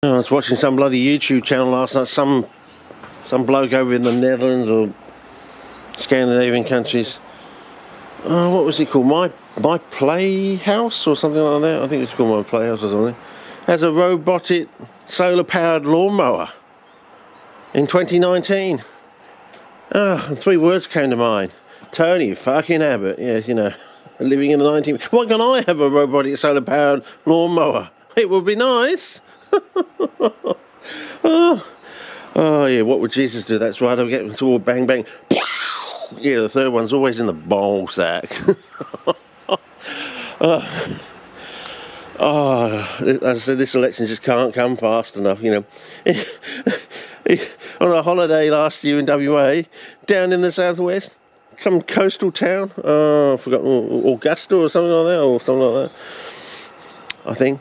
I was watching some bloody YouTube channel last night, some bloke over in the Netherlands or Scandinavian countries. Oh, what was it called? My Playhouse or something like that? I think it's called My Playhouse or something. Has a robotic solar-powered lawnmower in 2019. And 3 words came to mind. Tony fucking Abbott. Yes, you know, living in the 19th. Why can't I have a robotic solar-powered lawnmower? It would be nice. Oh yeah, what would Jesus do? That's right, I'll get them to all bang bang. Yeah, the third one's always in the ball sack. As I said, this election just can't come fast enough, you know. On a holiday last year in WA, down in the southwest, some coastal town, I forgot, Augusta or something like that, I think.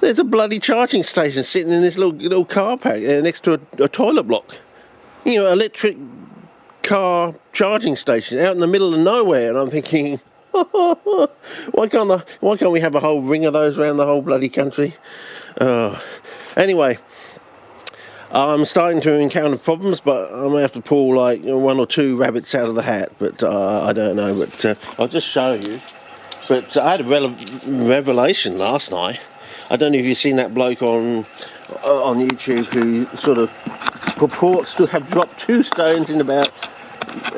There's a bloody charging station sitting in this little car park next to a toilet block. You know, electric car charging station out in the middle of nowhere. And I'm thinking, why can't we have a whole ring of those around the whole bloody country? Anyway, I'm starting to encounter problems, but I may have to pull like 1 or 2 rabbits out of the hat. But I don't know. But I'll just show you. But I had a revelation last night. I don't know if you've seen that bloke on YouTube who sort of purports to have dropped 2 stones in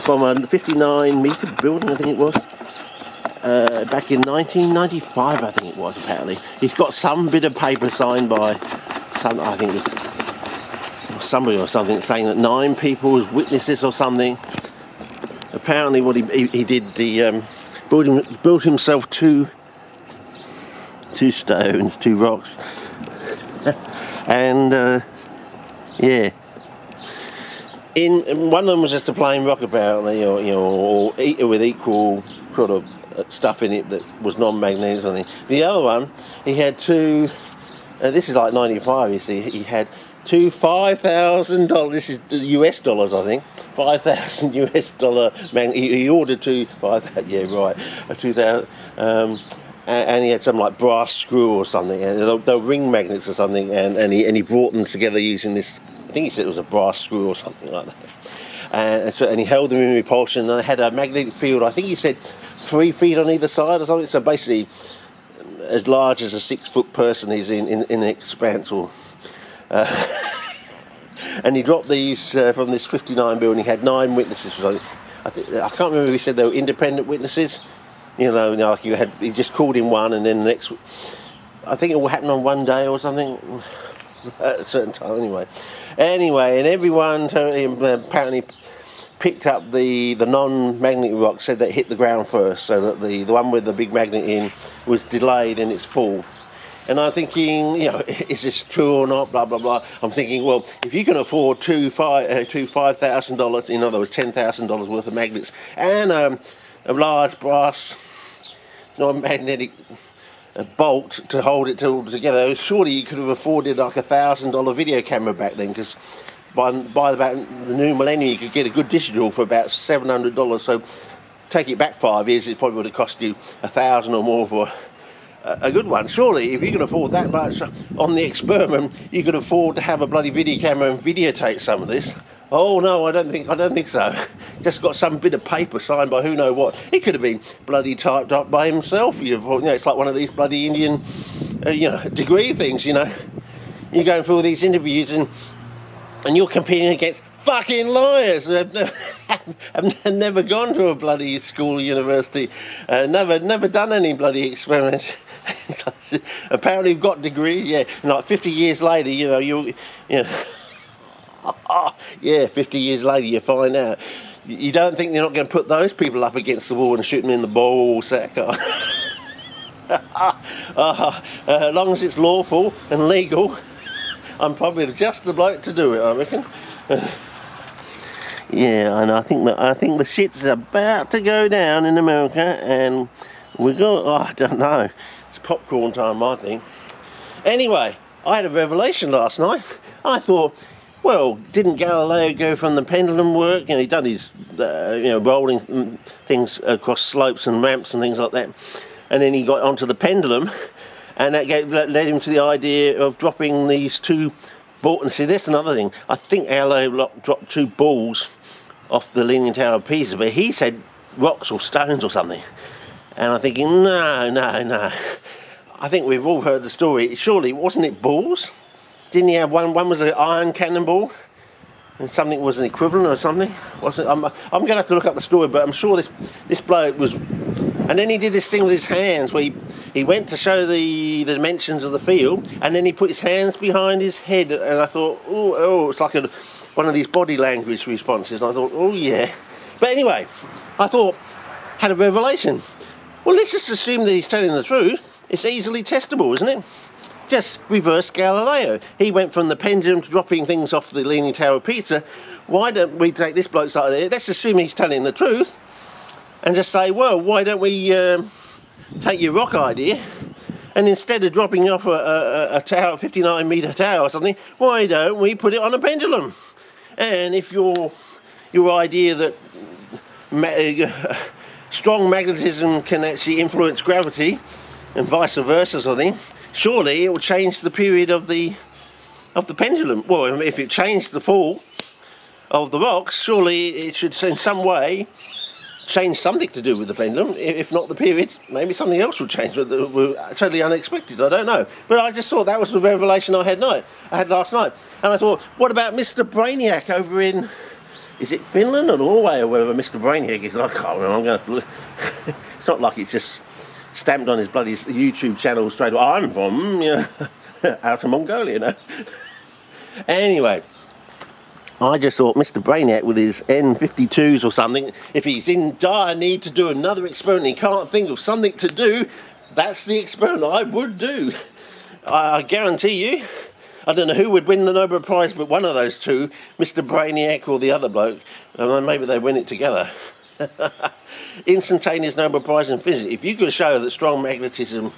from a 59-metre building, I think it was, back in 1995, I think it was, apparently. He's got some bit of paper signed by I think it was somebody or something, saying that 9 people as witnesses or something. Apparently what he did, built himself 2 stones, 2 rocks, and yeah. In one of them was just a plain rock, apparently, or with equal sort of stuff in it that was non-magnetic or something. The other one, he had 2. This is like 95. You see, he had 2 $5,000. This is US dollars, I think. $5,000 US magnet. He ordered 2 5,000. Yeah, right. 2,000. And he had some like brass screw or something, and they were ring magnets or something, and he brought them together using this. I think he said it was a brass screw or something like that. And he held them in repulsion, and they had a magnetic field. I think he said 3 feet on either side or something. So basically, as large as a 6-foot person is in an expanse. And he dropped these from this 59 building. He had 9 witnesses for something. I can't remember if he said they were independent witnesses. You know, like he just called in one, and then the next, I think it will happen on one day or something, at a certain time Anyway, and everyone apparently picked up the non-magnetic rock, said that it hit the ground first, so that the one with the big magnet in was delayed in its fall. And I'm thinking, you know, is this true or not, blah, blah, blah. I'm thinking, well, if you can afford two $5,000, in other words, $10,000 worth of magnets, and a large brass non-magnetic bolt to hold it all together, surely you could have afforded like $1,000 video camera back then, because by about the new millennium you could get a good digital for about $700. So take it back 5 years, it probably would have cost you $1,000 or more for a good one. Surely if you can afford that much on the experiment, you could afford to have a bloody video camera and videotape some of this. Oh no, I don't think so. Just got some bit of paper signed by who know what. It could have been bloody typed up by himself. You know, it's like one of these bloody Indian, degree things. You know, you're going through all these interviews and you're competing against fucking lawyers who have never gone to a bloody school or university, never done any bloody experiments. Apparently, you've got degrees. Yeah, and like 50 years later, you know. Yeah, 50 years later you find out. You don't think they're not going to put those people up against the wall and shoot them in the ball sack? As long as it's lawful and legal, I'm probably just the bloke to do it, I reckon. Yeah, and I think the shit's about to go down in America, and I don't know. It's popcorn time, I think. Anyway, I had a revelation last night. I thought, well, didn't Galileo go from the pendulum work? He'd done his, rolling things across slopes and ramps and things like that. And then he got onto the pendulum, and that led him to the idea of dropping these two balls. And see, that's another thing. I think LA dropped 2 balls off the Leaning Tower of Pisa, but he said rocks or stones or something. And I'm thinking, no. I think we've all heard the story. Surely, wasn't it balls? Didn't he have one? One was an iron cannonball, and something was an equivalent or something. Wasn't? I'm going to have to look up the story, but I'm sure this bloke was. And then he did this thing with his hands, where he went to show the dimensions of the field, and then he put his hands behind his head, and I thought, oh, it's like one of these body language responses. And I thought, oh yeah. But anyway, I thought, had a revelation. Well, let's just assume that he's telling the truth. It's easily testable, isn't it? Just reverse Galileo. He went from the pendulum to dropping things off the Leaning Tower of Pisa. Why don't we take this bloke's idea? Let's assume he's telling the truth and just say, well, why don't we take your rock idea, and instead of dropping off a tower, 59-metre tower or something, why don't we put it on a pendulum? And if your idea that strong magnetism can actually influence gravity and vice versa sort of thing, surely it will change the period of the pendulum. Well, if it changed the fall of the rocks, surely it should in some way change something to do with the pendulum. If not the period, maybe something else will change. Were totally unexpected. I don't know. But I just thought that was the revelation I had last night. And I thought, what about Mister-BRAINIAC over in, is it Finland or Norway or wherever Mister-BRAINIAC is? I can't remember. I'm going to have to look. It's not like it's just stamped on his bloody YouTube channel straight away. I'm from, out of Mongolia, Anyway, I just thought Mister-BRAINIAC with his N52s or something, if he's in dire need to do another experiment, he can't think of something to do, that's the experiment I would do. I guarantee you, I don't know who would win the Nobel Prize, but one of those two, Mister-BRAINIAC or the other bloke, maybe they win it together. Instantaneous Nobel Prize in Physics. If you could show that strong magnetism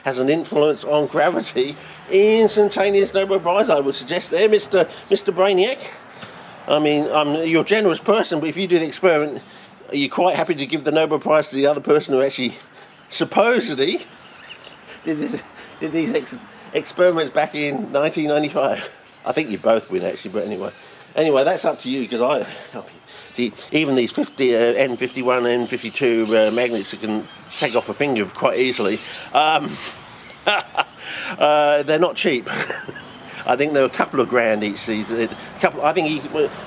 has an influence on gravity, instantaneous Nobel Prize, I would suggest there, Mister-BRAINIAC. I mean, you're a generous person, but if you do the experiment, are you quite happy to give the Nobel Prize to the other person who actually supposedly did these experiments back in 1995? I think you both win, actually, but anyway, that's up to you, because even these N51, N52 magnets that can take off a finger quite easily, they're not cheap. I think they're a couple of grand each. I think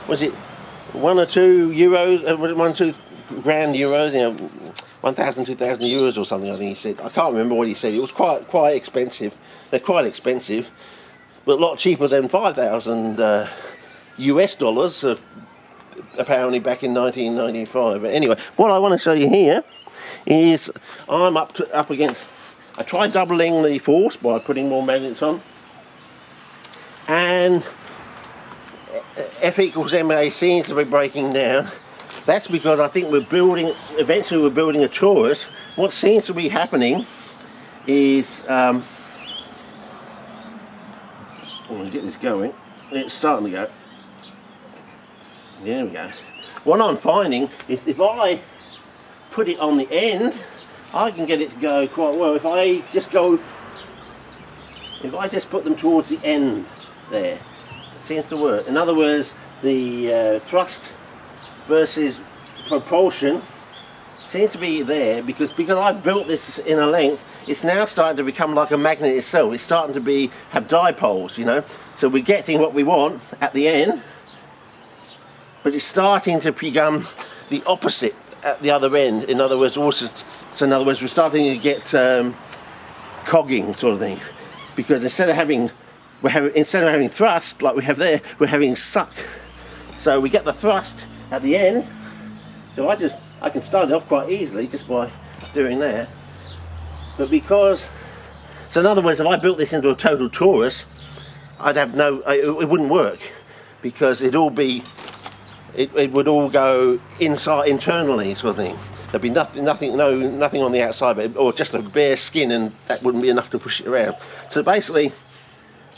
was it 1 or 2 euros, 1 or 2 grand euros, 1,000, 2,000 euros or something. I think he said. I can't remember what he said. It was quite expensive. They're quite expensive, but a lot cheaper than 5,000 US dollars. Apparently back in 1995. But anyway, what I want to show you here is I'm up against. I tried doubling the force by putting more magnets on, and F equals ma seems to be breaking down. That's because I think eventually we're building a torus. What seems to be happening is, I'm going to get this going. It's starting to go. There we go. What I'm finding is if I put it on the end, I can get it to go quite well. If I just put them towards the end there, it seems to work. In other words, the thrust versus propulsion seems to be there because I've built this in a length. It's now starting to become like a magnet itself. It's starting to have dipoles, So we're getting what we want at the end. But it's starting to become the opposite at the other end. In other words, we're starting to get cogging sort of thing, because instead of having thrust like we have there, we're having suck. So we get the thrust at the end. So I can start it off quite easily just by doing that. But so in other words, if I built this into a total torus, it wouldn't work, because it would all go inside internally sort of thing. There'd be nothing on the outside, or just a bare skin, and that wouldn't be enough to push it around. So basically,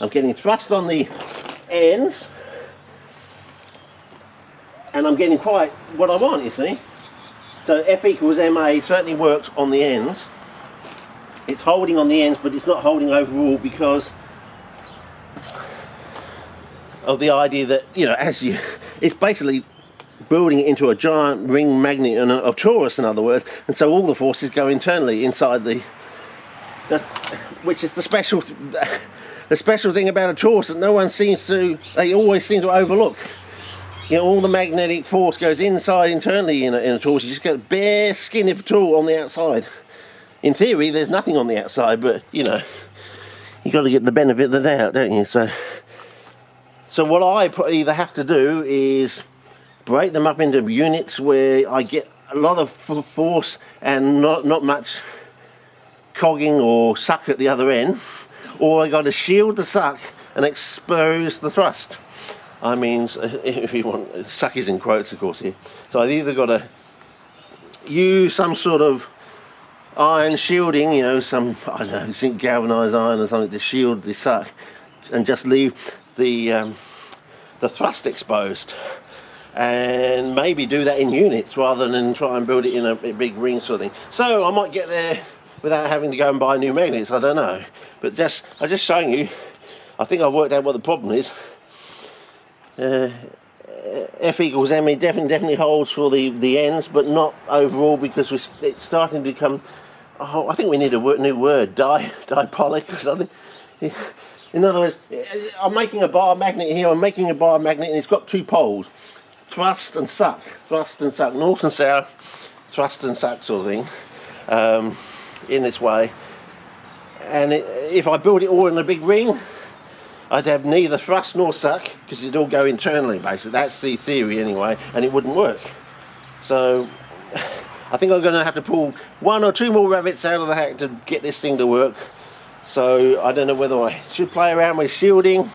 I'm getting thrust on the ends, and I'm getting quite what I want, you see. So F equals ma certainly works on the ends, it's holding on the ends, but it's not holding overall because of the idea that, you know, it's basically building it into a giant ring magnet and a torus, in other words, and so all the forces go internally inside which is the special thing about a torus that no one they always seem to overlook. You know, all the magnetic force goes inside internally in a torus. You just get bare skin, if at all, on the outside. In theory, there's nothing on the outside, but, you know, you got to get the benefit of the doubt, don't you? So what I either have to do is break them up into units where I get a lot of force and not much cogging or suck at the other end, or I got to shield the suck and expose the thrust. I mean, if you want, suck is in quotes, of course, here. So I've either got to use some sort of iron shielding, you know, I don't know, zinc galvanized iron or something to shield the suck, and just leave the thrust exposed, and maybe do that in units rather than try and build it in a big ring sort of thing. So I might get there without having to go and buy new magnets, I don't know. But I'm just showing you, I think I've worked out what the problem is. F equals ME definitely holds for the ends, but not overall, because it's starting to become, I think we need a new word, dipolic or something. In other words, I'm making a bar magnet here, and it's got two poles, thrust and suck, north and south, thrust and suck sort of thing, in this way. And if I build it all in a big ring, I'd have neither thrust nor suck, because it'd all go internally, basically. That's the theory anyway, and it wouldn't work. So I think I'm going to have to pull one or two more rabbits out of the hat to get this thing to work. So I don't know whether I should play around with shielding